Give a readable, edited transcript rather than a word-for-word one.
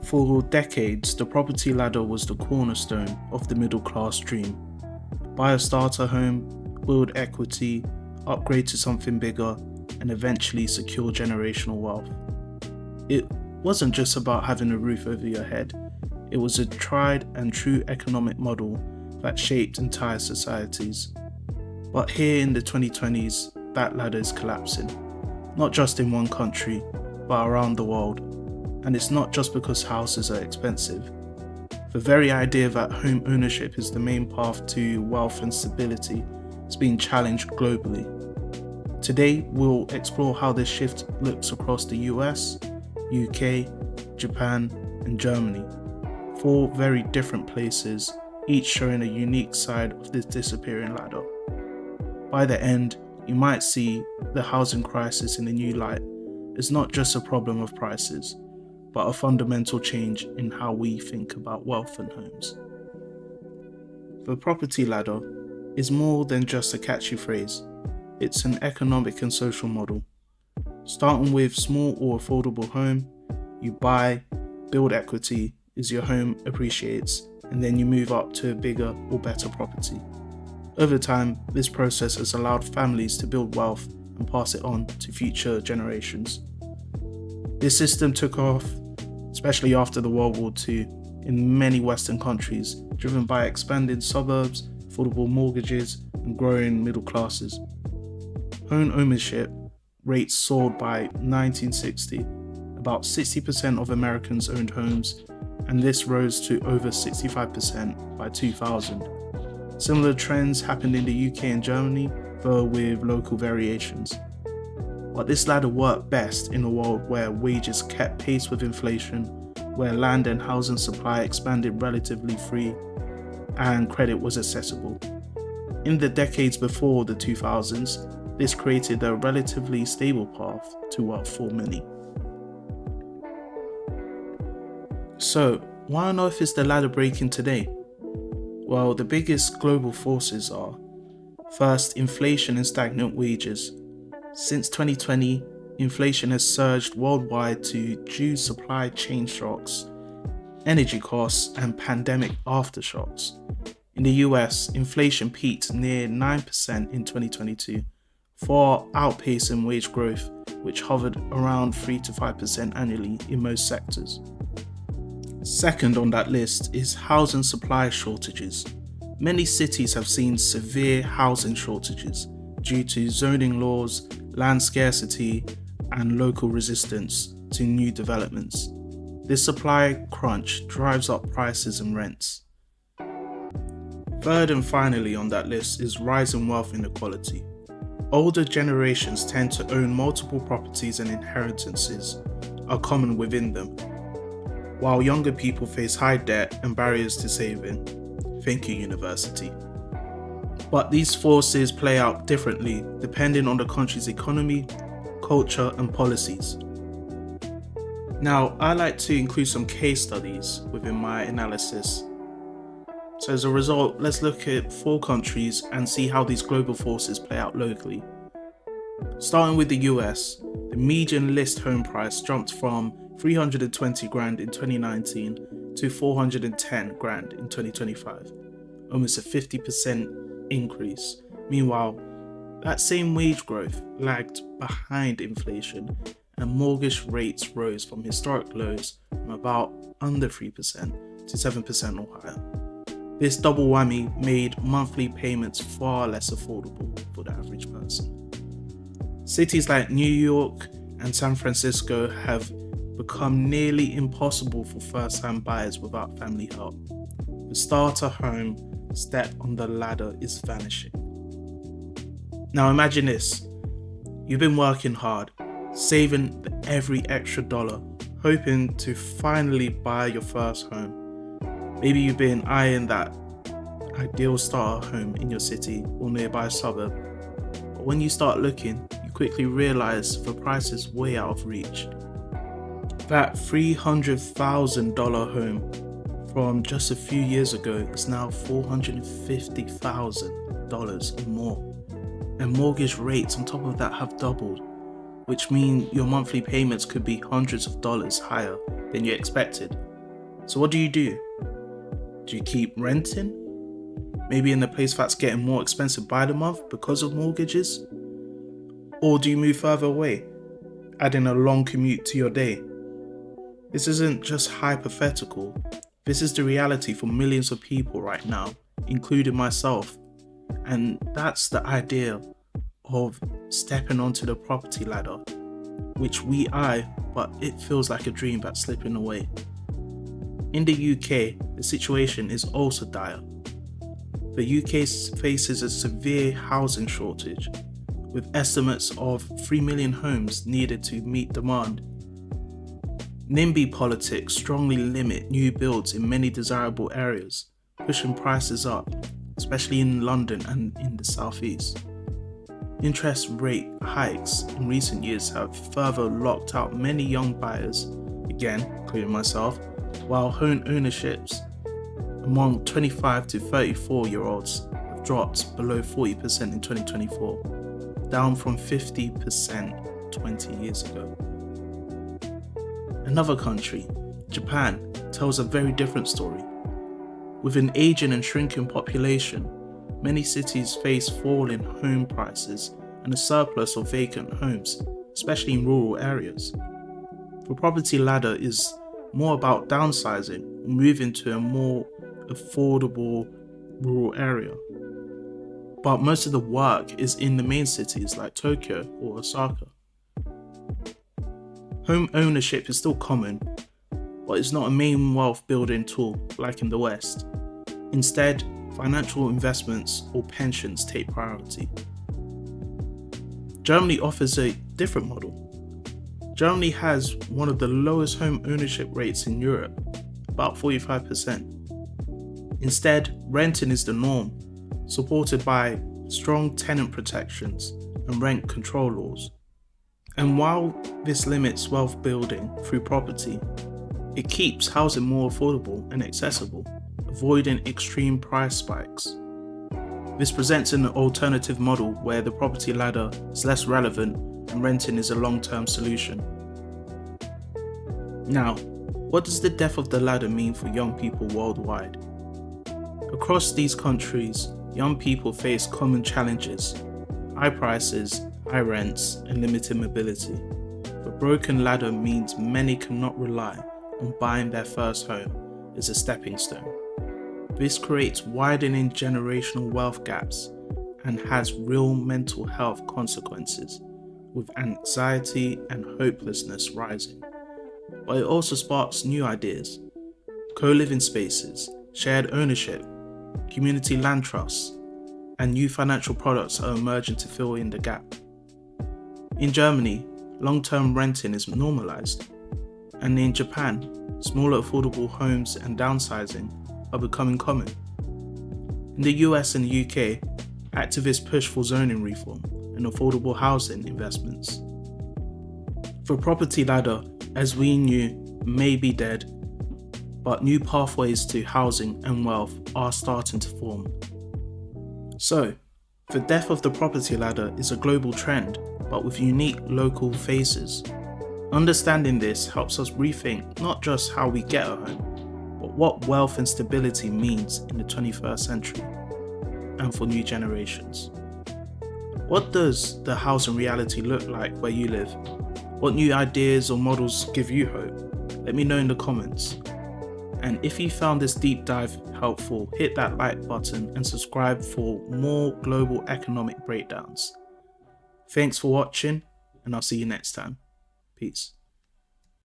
For decades, the property ladder was the cornerstone of the middle class dream. Buy a starter home, build equity, upgrade to something bigger, and eventually secure generational wealth. It wasn't just about having a roof over your head, it was a tried and true economic model that shaped entire societies. But here in the 2020s, that ladder is collapsing. Not just in one country, but around the world. And it's not just because houses are expensive. The very idea that home ownership is the main path to wealth and stability is being challenged globally. Today, we'll explore how this shift looks across the US, UK, Japan, and Germany. 4 very different places, each showing a unique side of this disappearing ladder. By the end, you might see the housing crisis in a new light. It's not just a problem of prices, but a fundamental change in how we think about wealth and homes. The property ladder is more than just a catchy phrase. It's an economic and social model. Starting with small or affordable home, you buy, build equity as your home appreciates, and then you move up to a bigger or better property. Over time, this process has allowed families to build wealth and pass it on to future generations. This system took off, especially after the World War II, in many Western countries, driven by expanding suburbs, affordable mortgages, and growing middle classes. Home ownership rates soared by 1960. About 60% of Americans owned homes, and this rose to over 65% by 2000. Similar trends happened in the UK and Germany, though with local variations. But this ladder worked best in a world where wages kept pace with inflation, where land and housing supply expanded relatively free, and credit was accessible. In the decades before the 2000s, this created a relatively stable path to wealth for many. So, why on earth is the ladder breaking today? Well, the biggest global forces are: first, inflation and stagnant wages. Since 2020, inflation has surged worldwide due to supply chain shocks, energy costs, and pandemic aftershocks. In the US, inflation peaked near 9% in 2022, far outpacing wage growth, which hovered around 3 to 5% annually in most sectors. Second on that list is housing supply shortages. Many cities have seen severe housing shortages due to zoning laws, land scarcity, and local resistance to new developments. This supply crunch drives up prices and rents. Third and finally on that list is rising wealth inequality. Older generations tend to own multiple properties, and inheritances are common within them, while younger people face high debt and barriers to saving. Thank you, university. But these forces play out differently depending on the country's economy, culture, and policies. Now, I like to include some case studies within my analysis. So as a result, let's look at 4 countries and see how these global forces play out locally. Starting with the US, the median list home price jumped from 320 grand in 2019 to 410 grand in 2025, almost a 50% increase. Meanwhile, that same wage growth lagged behind inflation, and mortgage rates rose from historic lows from about under 3% to 7% or higher. This double whammy made monthly payments far less affordable for the average person. Cities like New York and San Francisco have become nearly impossible for first-time buyers without family help. The starter home step on the ladder is vanishing. Now imagine this. You've been working hard, saving every extra dollar, hoping to finally buy your first home. Maybe you've been eyeing that ideal starter home in your city or nearby suburb. But when you start looking, you quickly realize the price is way out of reach. That $300,000 home from just a few years ago is now $450,000 or more. And mortgage rates on top of that have doubled, which mean your monthly payments could be hundreds of dollars higher than you expected. So what do? Do you keep renting? Maybe in the place that's getting more expensive by the month because of mortgages? Or do you move further away, adding a long commute to your day? This isn't just hypothetical. This is the reality for millions of people right now, including myself. And that's the idea of stepping onto the property ladder, which we eye, but it feels like a dream that's slipping away. In the UK, the situation is also dire. The UK faces a severe housing shortage, with estimates of 3 million homes needed to meet demand. NIMBY politics strongly limit new builds in many desirable areas, pushing prices up, especially in London and in the southeast. Interest rate hikes in recent years have further locked out many young buyers, again, including myself, while home ownerships among 25 to 34-year-olds have dropped below 40% in 2024, down from 50% 20 years ago. Another country, Japan, tells a very different story. With an aging and shrinking population, many cities face falling home prices and a surplus of vacant homes, especially in rural areas. The property ladder is more about downsizing or moving to a more affordable rural area. But most of the work is in the main cities like Tokyo or Osaka. Home ownership is still common, but it's not a main wealth building tool like in the West. Instead, financial investments or pensions take priority. Germany offers a different model. Germany has one of the lowest home ownership rates in Europe, about 45%. Instead, renting is the norm, supported by strong tenant protections and rent control laws. And while this limits wealth building through property, it keeps housing more affordable and accessible, avoiding extreme price spikes. This presents an alternative model where the property ladder is less relevant and renting is a long-term solution. Now, what does the death of the ladder mean for young people worldwide? Across these countries, young people face common challenges: high prices, high rents, and limited mobility. The broken ladder means many cannot rely on buying their first home as a stepping stone. This creates widening generational wealth gaps and has real mental health consequences, with anxiety and hopelessness rising. But it also sparks new ideas: co-living spaces, shared ownership, community land trusts, and new financial products are emerging to fill in the gap. In Germany, long-term renting is normalized, and in Japan, smaller affordable homes and downsizing are becoming common. In the US and the UK, activists push for zoning reform and affordable housing investments. The property ladder, as we knew, may be dead, but new pathways to housing and wealth are starting to form. So, the death of the property ladder is a global trend, but with unique local faces. Understanding this helps us rethink not just how we get a home, but what wealth and stability means in the 21st century and for new generations. What does the housing reality look like where you live? What new ideas or models give you hope? Let me know in the comments. And if you found this deep dive helpful, hit that like button and subscribe for more global economic breakdowns. Thanks for watching, and I'll see you next time. Peace.